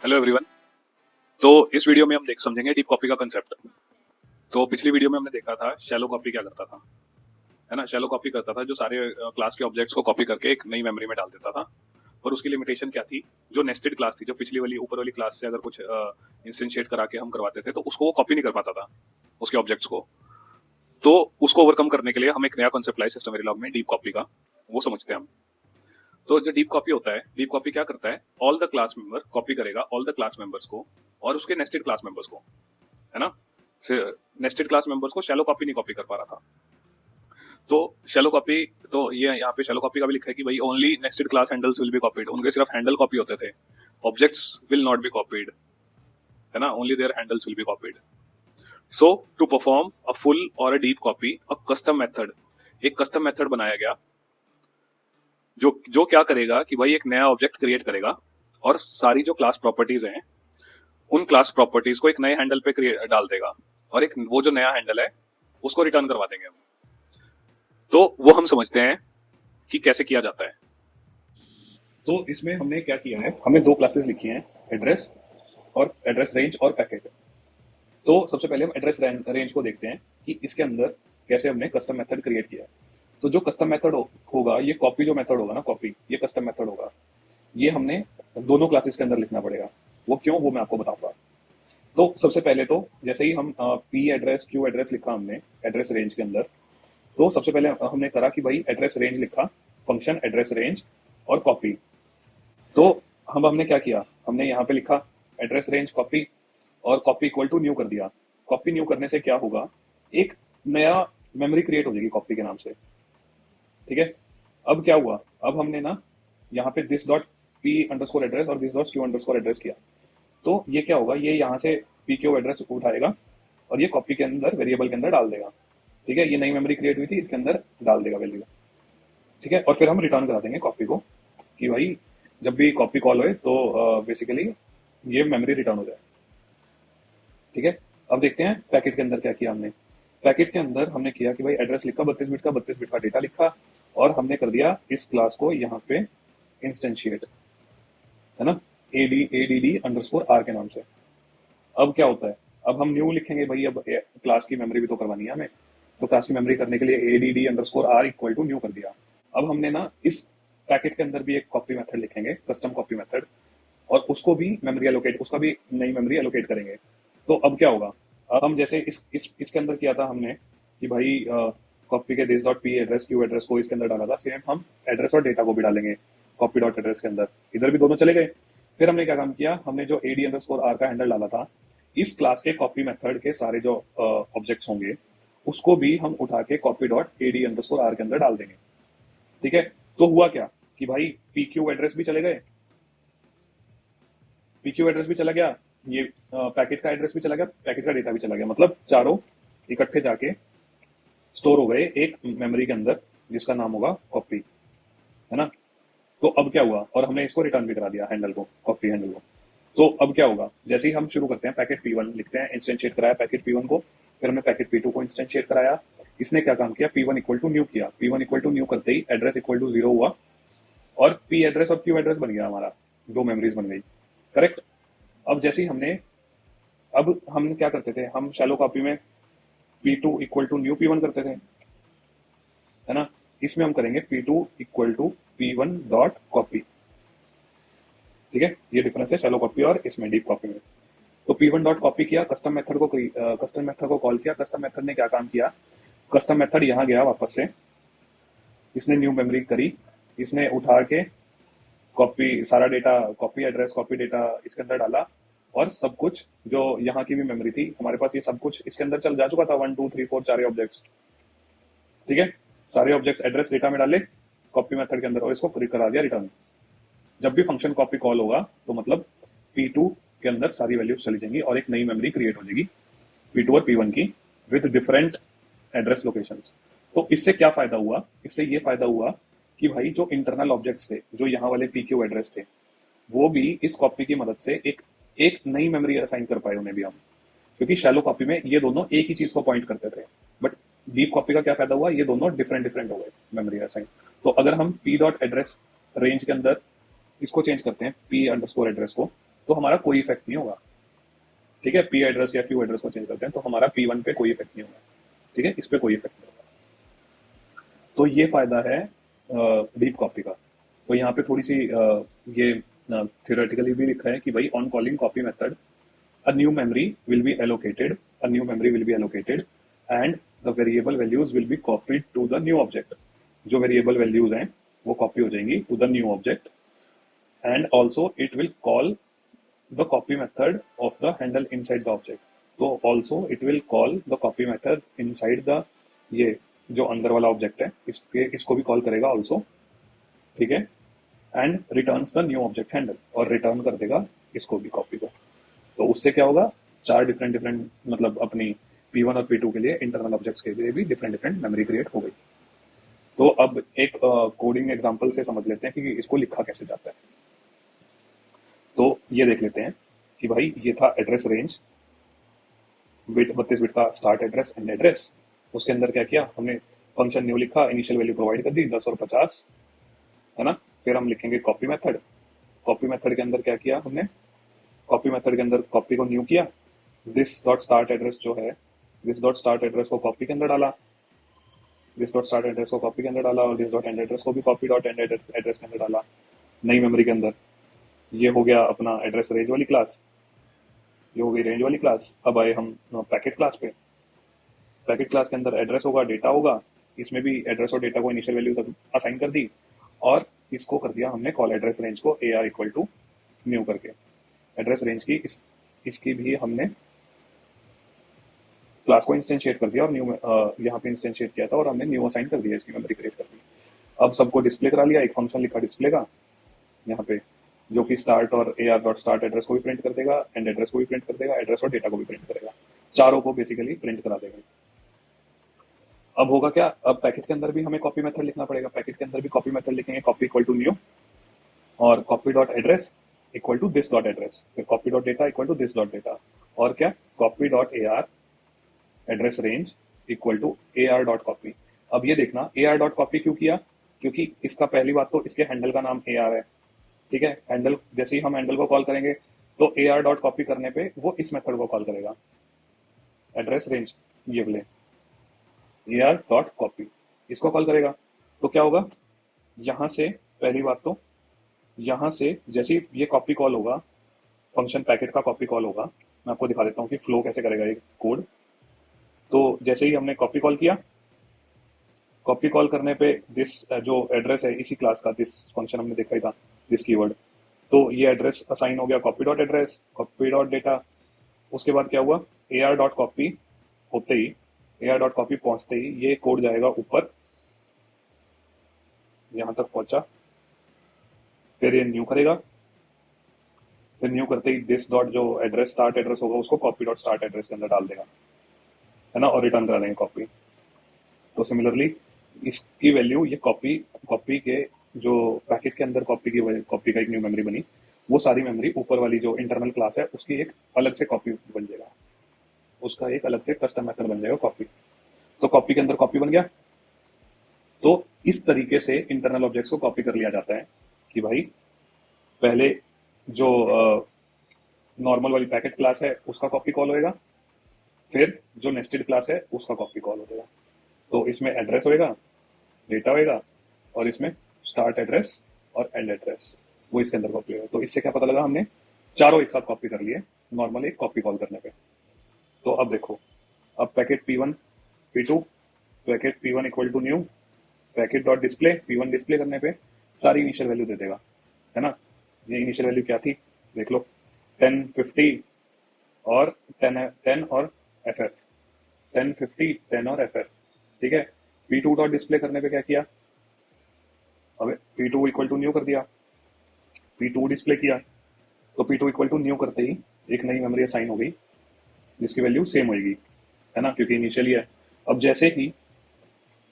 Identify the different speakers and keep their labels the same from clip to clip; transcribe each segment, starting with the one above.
Speaker 1: Hello everyone. तो इस video में हम समझेंगे डीप कॉपी का कंसेप्ट। तो पिछली वीडियो में हमने देखा था शैलो कॉपी क्या करता था, है ना। शैलो कॉपी करता था जो सारे क्लास के ऑब्जेक्ट्स को कॉपी करके एक नई मेमोरी में डाल देता था। और उसकी लिमिटेशन क्या थी, जो नेस्टेड क्लास थी, जो पिछली वाली ऊपर वाली क्लास से अगर कुछ इंस्टेंशिएट करा के हम करवाते थे तो उसको वो कॉपी नहीं कर पाता था, उसके ऑब्जेक्ट्स को। तो उसको ओवरकम करने के लिए हम एक नया कॉन्सेप्ट लाए सिस्टम वेरिलॉग में, डीप कॉपी का। वो समझते हैं हम। तो जो डीप कॉपी होता है, डीप कॉपी क्या करता है, all the class member copy करेगा ऑल द क्लास मेंबर्स को और उसके नेस्टेड क्लास मेंबर्स को, है ना। नेस्टेड क्लास मेंबर्स को शैलो कॉपी नहीं कॉपी कर पा रहा था। तो शैलो कॉपी, तो ये यहाँ पे शैलो कॉपी का भी लिखा है कि भाई only nested class handles will be copied. उनके सिर्फ हैंडल कॉपी होते थे, objects will not be copied, है ना। Only their handles will be copied. So to perform a full और a deep copy, a custom method, एक custom method बनाया गया जो जो क्या करेगा कि भाई एक नया ऑब्जेक्ट क्रिएट करेगा और सारी जो क्लास प्रॉपर्टीज हैं उन क्लास प्रॉपर्टीज को एक नए हैंडल पे डाल देगा और एक वो जो नया हैंडल है उसको रिटर्न करवा देंगे हम। तो वो हम समझते हैं कि कैसे किया जाता है।
Speaker 2: तो इसमें हमने क्या किया है, हमने दो क्लासेस लिखी हैं, एड्रेस और एड्रेस रेंज और पैकेट। तो सबसे पहले हम एड्रेस रेंज को देखते हैं कि इसके अंदर कैसे हमने कस्टम मेथड क्रिएट किया है। तो जो कस्टम मेथड होगा, ये कॉपी जो मेथड होगा ना, कॉपी ये कस्टम मेथड होगा। ये हमने दोनों क्लासेस के अंदर लिखना पड़ेगा। वो क्यों, वो मैं आपको बताऊंगा। तो सबसे पहले तो जैसे ही हम पी एड्रेस क्यू एड्रेस लिखा हमने एड्रेस रेंज के अंदर, तो सबसे पहले हमने करा कि भाई एड्रेस रेंज लिखा, फंक्शन एड्रेस रेंज और कॉपी। तो हमने क्या किया, हमने यहाँ पे लिखा एड्रेस रेंज कॉपी और कॉपी इक्वल टू न्यू कर दिया। कॉपी न्यू करने से क्या होगा, एक नया मेमोरी क्रिएट हो जाएगी कॉपी के नाम से। ठीक है। अब क्या हुआ, अब हमने ना यहाँ पे this dot p underscore address और this dot q underscore address किया। तो ये क्या होगा, ये यहाँ से पी क्यू एड्रेस उठाएगा और ये कॉपी के अंदर वेरिएबल के अंदर डाल देगा। ठीक है, ये नई मेमोरी क्रिएट हुई थी, इसके अंदर डाल देगा वैल्यू। ठीक है, और फिर हम रिटर्न करा देंगे कॉपी को कि भाई जब भी कॉपी कॉल होए तो बेसिकली ये मेमोरी रिटर्न हो जाए। ठीक है। अब देखते हैं पैकेट के अंदर क्या किया हमने। पैकेट के अंदर हमने किया कि भाई एड्रेस लिखा 32 बिट का डेटा लिखा और हमने कर दिया इस क्लास को यहाँ पे इंस्टेंशिएट, है ना, एडीडी अंडरस्कोर आर के नाम से। अब क्या होता है, अब हम न्यू लिखेंगे भाई, अब क्लास की मेमोरी भी तो करवानी है हमें। तो क्लास की मेमोरी करने के लिए ADD underscore R equal to new कर दिया। अब हमने ना इस पैकेट के अंदर भी एक कॉपी मेथड लिखेंगे, कस्टम कॉपी मेथड, और उसको भी मेमोरी एलोकेट, उसका भी नई मेमोरी एलोकेट करेंगे। तो अब क्या होगा, अब हम जैसे इसके अंदर किया था हमने कि भाई कॉपी के this dot P address Q address को इसके अंदर डाला था, सेम हम एड्रेस और डेटा को भी डालेंगे कॉपी डॉट एड्रेस के अंदर। इधर भी दोनों चले गए। फिर हमने क्या काम किया, हमने जो एडी अंडरस्कोर आर का हैंडल डाला था, इस क्लास के कॉपी मेथड के सारे जो ऑब्जेक्ट्स होंगे उसको भी हम उठा के copy dot AD underscore R के अंदर डाल देंगे। ठीक है। तो हुआ क्या कि भाई पी क्यू एड्रेस भी चले गए, पीक्यू एड्रेस भी चला गया, ये पैकेट का एड्रेस भी चला गया, पैकेट का डेटा भी चला गया। मतलब चारों इकट्ठे जाके स्टोर हो गए एक मेमोरी के अंदर जिसका नाम होगा कॉपी, है ना। तो अब क्या हुआ, और हमने इसको रिटर्न भी करा दिया हैंडल को, कॉपी हैंडल को। तो अब क्या होगा, जैसे ही हम शुरू करते हैं पैकेट P1 लिखते हैं, इंस्टेंशिएट कराया पैकेट P1 को, फिर हमने पैकेट P2 को इंस्टेंशिएट कराया। इसने क्या काम किया, P1 इक्वल टू न्यू किया। P1 इक्वल टू न्यू करते ही एड्रेस इक्वल टू 0 हुआ और P एड्रेस और Q एड्रेस बन गया हमारा, दो मेमोरीज बन गई। करेक्ट। अब जैसे ही हमने, अब हम क्या करते थे, हम शैलो कॉपी में P2 equal to new P1 करते थे, है ना। इसमें हम करेंगे P2 equal to P1 dot copy. ठीक है, ये डिफरेंस है शैलो कॉपी और इसमें डीप कॉपी में। तो P1 डॉट कॉपी किया, कस्टम मेथड को कॉल किया। कस्टम मेथड ने क्या काम किया, कस्टम मेथड यहाँ गया वापस से, इसने न्यू मेमोरी करी, इसने उठा के कॉपी सारा data, copy address copy data इसके अंदर डाला और सब कुछ जो यहाँ की भी मेमोरी थी हमारे पास, ये सब कुछ इसके अंदर चल जा चुका था, 1 2 3 4 सारे ऑब्जेक्ट्स। ठीक है, सारे ऑब्जेक्ट्स एड्रेस डेटा में डाले कॉपी मेथड के अंदर और इसको करा दिया रिटर्न। जब भी फंक्शन कॉपी कॉल होगा तो मतलब P2 के अंदर सारी वैल्यूज चली जाएंगी और एक नई मेमोरी क्रिएट हो जाएगी P2 और P1 की विद डिफरेंट एड्रेस लोकेशंस। तो इससे क्या फायदा हुआ, इससे ये फायदा हुआ कि भाई जो इंटरनल ऑब्जेक्ट्स थे, जो यहाँ वाले PQ एड्रेस थे, वो भी इस कॉपी की मदद से एक एक नई मेमोरी असाइन कर पाए उन्हें भी हम। क्योंकि शैलो कॉपी में ये दोनों एक ही चीज को पॉइंट करते थे, बट डीप कॉपी का क्या फायदा हुआ, ये दोनों डिफरेंट डिफरेंट हो गए मेमोरी असाइन। तो अगर हम पी डॉट एड्रेस रेंज के अंदर इसको चेंज करते हैं, पी अंडरस्कोर एड्रेस को, तो हमारा कोई इफेक्ट नहीं होगा। ठीक है, पी एड्रेस या क्यू एड्रेस को चेंज करते हैं तो हमारा P1 पे कोई इफेक्ट नहीं होगा। ठीक है, इस पे कोई इफेक्ट नहीं होगा। तो ये फायदा है डीप कॉपी का। तो यहाँ पे थोड़ी सी ये थियोरेटिकली भी लिखा है कि भाई on calling copy method a new memory will be allocated, a new memory will be allocated and the variable values will be copied to the new object। जो variable values हैं वो copy हो जाएंगी to the new object and also it will call the copy method of the handle inside the object। तो also it will call the copy method inside the ये जो अंदर वाला ऑब्जेक्ट है इसको भी कॉल करेगा also। ठीक है, and returns the new object handle, और रिटर्न कर देगा इसको भी कॉपी को। तो उससे क्या होगा, चार डिफरेंट मतलब अपनी P1 और P2 के लिए इंटरनल ऑब्जेक्ट्स के लिए भी डिफरेंट मेमोरी क्रिएट हो गई। तो अब एक कोडिंग एग्जांपल से समझ लेते हैं कि इसको लिखा कैसे जाता है। तो ये देख लेते हैं कि भाई ये था एड्रेस रेंज, बिट 32 बिट का स्टार्ट एड्रेस एंड एड्रेस। उसके अंदर क्या किया हमने, फंक्शन न्यू लिखा, इनिशियल वैल्यू प्रोवाइड कर दी 10 और 50, है ना। फिर हम लिखेंगे कॉपी मेथड। कॉपी मेथड के अंदर क्या किया हमने, कॉपी मेथड के अंदर कॉपी को न्यू किया, दिस डॉट स्टार्ट एड्रेस जो है, दिस डॉट स्टार्ट एड्रेस को कॉपी के अंदर डाला, दिस डॉट स्टार्ट एड्रेस को कॉपी के अंदर डाला, और दिस डॉट एंड एड्रेस को भी कॉपी डॉट एंड एड्रेस के अंदर डाला नई मेमोरी के अंदर। ये हो गया अपना एड्रेस रेंज वाली क्लास, ये हो गई रेंज वाली क्लास। अब आए हम पैकेट क्लास पे। पैकेट क्लास के अंदर एड्रेस होगा, डेटा होगा, इसमें भी एड्रेस और डेटा को इनिशियल वैल्यू असाइन कर दी, और इसको कर दिया हमने कॉल एड्रेस रेंज को AR इक्वल टू न्यू करके। एड्रेस रेंज की इसकी भी हमने क्लास को इंस्टेंशिएट कर दिया और न्यू यहाँ पे इंस्टेंशिएट किया था और हमने न्यू असाइन कर दिया, इसकी मेमोरी क्रिएट कर दी। अब सबको डिस्प्ले करा लिया, एक फंक्शन लिखा डिस्प्ले का यहाँ पे, जो कि स्टार्ट और AR डॉट स्टार्ट एड्रेस को भी प्रिंट कर देगा, एंड एड्रेस को भी प्रिंट कर देगा, एड्रेस और डेटा को भी प्रिंट करेगा, चारों को बेसिकली प्रिंट करा देगा। अब होगा क्या, अब पैकेट के अंदर भी हमें कॉपी मेथड लिखना पड़ेगा। पैकेट के अंदर भी कॉपी मेथड लिखेंगे, कॉपी इक्वल टू न्यू और copy dot address equal to this dot address, फिर copy dot data equal to this dot data, और क्या, copy dot AR address range equal to AR dot copy. अब ये देखना AR dot copy क्यों किया, क्योंकि इसका पहली बात तो इसके हैंडल का नाम AR है। ठीक है, हैंडल जैसे ही हम हैंडल को कॉल करेंगे तो AR डॉट कॉपी करने पे वो इस मेथड को कॉल करेगा, एड्रेस रेंज ये बोले AR डॉट कॉपी, इसको कॉल करेगा। तो क्या होगा, यहां से पहली बात तो यहां से जैसे ही ये कॉपी कॉल होगा, फंक्शन पैकेट का कॉपी कॉल होगा, मैं आपको दिखा देता हूं कि फ्लो कैसे करेगा ये कोड। तो जैसे ही हमने कॉपी कॉल किया, कॉपी कॉल करने पे दिस जो एड्रेस है इसी क्लास का, दिस फंक्शन हमने देखा ही था, दिस कीवर्ड, तो ये एड्रेस असाइन हो गया copy dot address, copy dot data. उसके बाद क्या हुआ, AR डॉट कॉपी होते ही, AR डॉट कॉपी पहुंचते ही ये कोड जाएगा ऊपर, यहां तक पहुंचा, फिर ये न्यू करेगा, फिर न्यू करते ही दिस डॉट जो एड्रेस स्टार्ट एड्रेस होगा उसको कॉपी डॉट स्टार्ट एड्रेस के अंदर डाल देगा, है ना, और रिटर्न करा देंगे कॉपी। तो सिमिलरली इसकी वैल्यू, ये कॉपी के जो पैकेट के अंदर कॉपी का एक न्यू मेमोरी बनी, वो सारी मेमोरी ऊपर वाली जो इंटरनल क्लास है उसकी एक अलग से कॉपी बन जाएगा, उसका एक अलग से कस्टम मेथड बन जाएगा कॉपी। तो कॉपी के अंदर कॉपी बन गया। तो इस तरीके से इंटरनल ऑब्जेक्ट्स को कॉपी कर लिया जाता है कि भाई पहले जो नॉर्मल वाली पैकेट क्लास है उसका कॉपी कॉल होएगा, फिर जो नेस्टेड क्लास है उसका कॉपी कॉल हो जाएगा। तो इसमें एड्रेस होएगा, डेटा होएगा, और इसमें स्टार्ट एड्रेस और एंड एड्रेस वो इसके अंदर कॉपी होगा। तो इससे क्या पता लगा, हमने चारों एक साथ कॉपी कर लिए नॉर्मल एक कॉपी कॉल करने पे। तो अब देखो, अब packet P1 P2, packet P1 equal to new, packet dot display, P1 display करने पे सारी इनिशियल वैल्यू दे देगा, है ना। ये इनिशियल वैल्यू क्या थी देख लो, 10 50 और 10 और FF, 10 50 10 और FF। ठीक है, P2 डॉट डिस्प्ले करने पे क्या किया, अब P2 इक्वल टू न्यू कर दिया, P2 डिस्प्ले किया, तो P2 इक्वल टू न्यू करते ही एक नई मेमोरी असाइन हो गई जिसकी वैल्यू सेम होगी, है ना, क्योंकि इनिशियली है। अब जैसे ही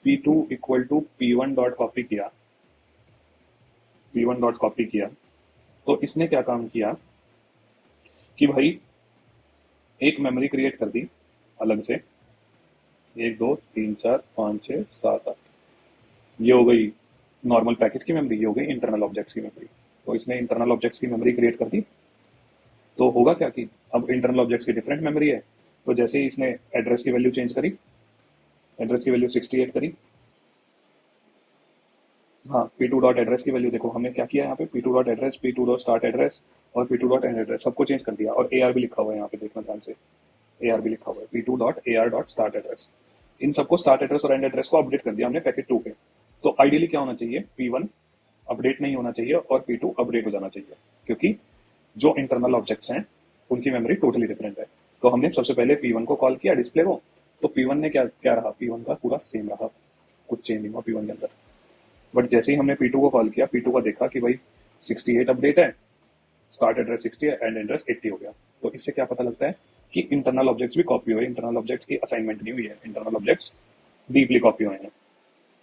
Speaker 2: P2 equal to P1 dot copy किया, P1 डॉट कॉपी किया, तो इसने क्या काम किया कि भाई एक मेमोरी क्रिएट कर दी अलग से, 1 2 3 4 5 6 7 8, ये हो गई नॉर्मल पैकेट की मेमोरी, ये हो गई इंटरनल ऑब्जेक्ट्स की मेमोरी। तो इसने इंटरनल ऑब्जेक्ट्स की मेमोरी क्रिएट कर दी, तो होगा क्या कि अब इंटरनल ऑब्जेक्ट्स की डिफरेंट मेमोरी है, तो जैसे ही इसने एड्रेस की वैल्यू चेंज करी, एड्रेस की वैल्यू 68 करी, हाँ P2 डॉट एड्रेस की वैल्यू देखो हमने क्या किया यहाँ पे, P2 dot address, P2 dot start address और P2 डॉट एंड एड्रेस सबको चेंज कर दिया, और AR भी लिखा हुआ है यहाँ पे, देखना ध्यान से, AR भी लिखा हुआ है, P2 dot AR dot start address. इन सबको स्टार्ट एड्रेस और एंड एड्रेस को अपडेट कर दिया हमने पैकेट 2 पे। तो आइडियली क्या होना चाहिए, P1 अपडेट नहीं होना चाहिए और P2 अपडेट हो जाना चाहिए, क्योंकि जो इंटरनल ऑब्जेक्ट्स हैं उनकी मेमोरी टोटली डिफरेंट है। तो हमने सबसे पहले P1 को कॉल किया डिस्प्ले को, तो P1 ने क्या क्या रहा, P1 का पूरा सेम रहा, कुछ चेंज नहीं हुआ P1 के अंदर। बट जैसे ही हमने P2 को कॉल किया, P2 का देखा कि भाई 68 अपडेट है, स्टार्ट एड्रेस 60 है, एंड एड्रेस 80 हो गया। तो इससे क्या पता लगता है कि इंटरनल ऑब्जेक्ट्स भी कॉपी हुए, इंटरनल ऑब्जेक्ट्स की असाइनमेंट नहीं हुई है, इंटरनल ऑब्जेक्ट्स डीपली कॉपी हुए हैं।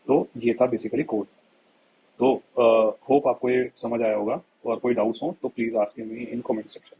Speaker 2: तो ये था बेसिकली कोड। तो होप आपको ये समझ आया होगा, और कोई डाउट्स हो तो please ask me in comment section.